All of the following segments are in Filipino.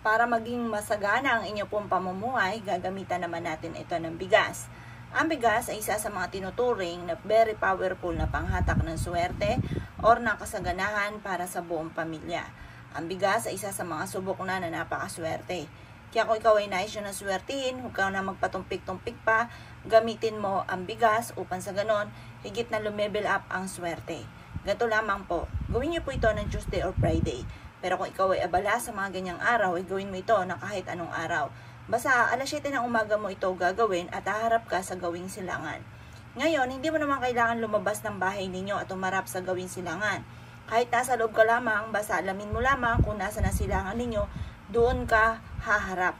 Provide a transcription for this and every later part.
Para maging masagana ang inyo pong pamumuhay, gagamitan naman natin ito ng bigas. Ang bigas ay isa sa mga tinuturing na very powerful na panghatak ng swerte or ng kasaganahan para sa buong pamilya. Ang bigas ay isa sa mga subok na napakaswerte. Kaya kung ikaw ay nais na swertihin, huwag ka na magpatumpik-tumpik pa, gamitin mo ang bigas upang sa ganon, higit na lumevel up ang swerte. Ganito lamang po, gawin niyo po ito ng Tuesday or Friday. Pero kung ikaw ay abala sa mga ganyang araw, ay gawin mo ito na kahit anong araw. Basta alas 7 ng umaga mo ito gagawin at haharap ka sa gawing silangan. Ngayon, hindi mo naman kailangan lumabas ng bahay ninyo at umarap sa gawing silangan. Kahit nasa loob ka lamang, basta alamin mo lamang kung nasa na silangan ninyo, doon ka haharap.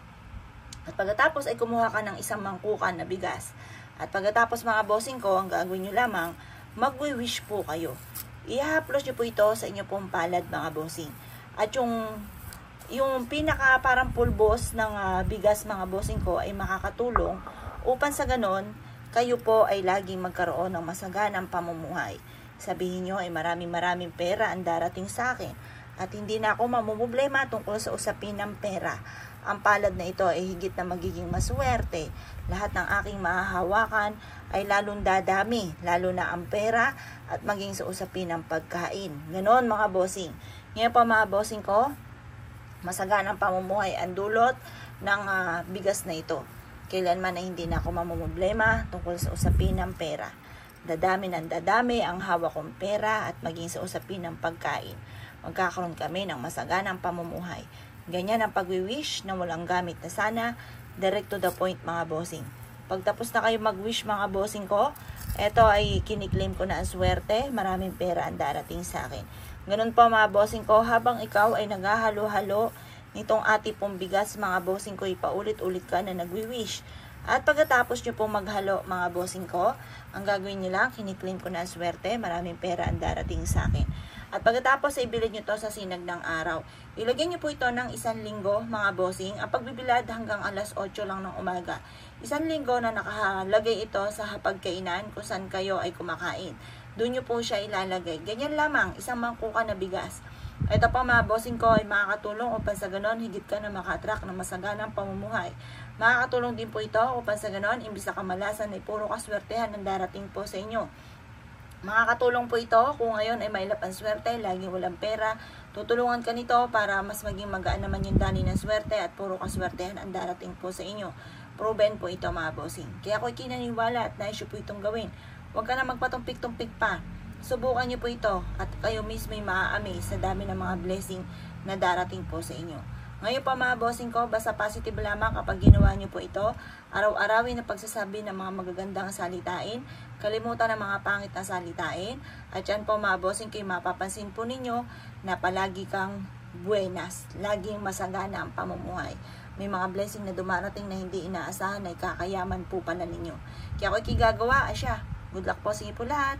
At pagkatapos ay kumuha ka ng isang mangkukan na bigas. At pagkatapos mga bossing ko, ang gagawin nyo lamang, magwi-wish po kayo. I-haplos nyo po ito sa inyo pong palad mga bossing. At yung pinaka parang pulbos ng bigas mga bossing ko ay makakatulong upang sa ganon, kayo po ay laging magkaroon ng masaganang pamumuhay. Sabihin nyo ay maraming pera ang darating sa akin at hindi na ako mamumblema tungkol sa usapin ng pera. Ang palad na ito ay higit na magiging maswerte. Lahat ng aking mahahawakan ay lalong dadami, lalo na ang pera at maging sa usapin ng pagkain. Ganon mga bossing. Ngayon pa mga bossing ko, masaganang pamumuhay ang dulot ng bigas na ito. Kailanman na hindi na ako mamumblema tungkol sa usapin ng pera. Dadami ng dadami ang hawak kong pera at maging sa usapin ng pagkain. Magkakaroon kami ng masaganang pamumuhay. Ganyan ang pag-wish na walang gamit na sana, direct to the point mga bossing. Pagtapos na kayo mag-wish mga bossing ko, ito ay kiniklaim ko na ang swerte, maraming pera ang darating sa akin. Ganun po mga bossing ko, habang ikaw ay naghahalo-halo nitong ati pong bigas mga bossing ko, ipaulit-ulit ka na nagwi-wish. At pagkatapos nyo pong maghalo mga bossing ko, ang gagawin nyo lang, kiniklaim ko na ang swerte, maraming pera ang darating sa akin. At pagkatapos ay bilid nyo to sa sinag ng araw. Ilagay nyo po ito ng 1 linggo mga bossing. Ang pagbibilad hanggang alas 8 lang ng umaga. 1 linggo na nakalagay ito sa hapagkainan kung saan kayo ay kumakain. Doon nyo po siya ilalagay. Ganyan lamang, isang mangkuka na bigas. Ito pa mga bossing ko ay makakatulong upang sa ganon higit ka na maka-attract ng masaganang pamumuhay. Makakatulong din po ito upang sa ganon imbis na kamalasan ay puro kaswertehan ang darating po sa inyo. Makakatulong po ito kung ngayon ay mailap ang swerte, laging walang pera. Tutulungan ka nito para mas maging magaan naman yung dani ng swerte at puro kaswertehan ang darating po sa inyo. Proven po ito mga bossing. Kaya ako'y kinaniwala at nais po itong gawin. Huwag ka na magpatumpik-tumpik pa. Subukan niyo po ito at kayo mismo ay maa-amaze sa dami ng mga blessing na darating po sa inyo. Ngayon pa mga bossing ko, basta positive lamang kapag ginawa niyo po ito. Araw-arawin na pagsasabi ng mga magagandang salitain. Kalimutan ng mga pangit na salitain. At yan po mga bossing ko, mapapansin po ninyo na palagi kang buenas. Laging masagana ang pamumuhay. May mga blessing na dumarating na hindi inaasahan na ikakayaman po pala ninyo. Kaya ako'y kigagawa, asya. Good luck po sa inyo po lahat.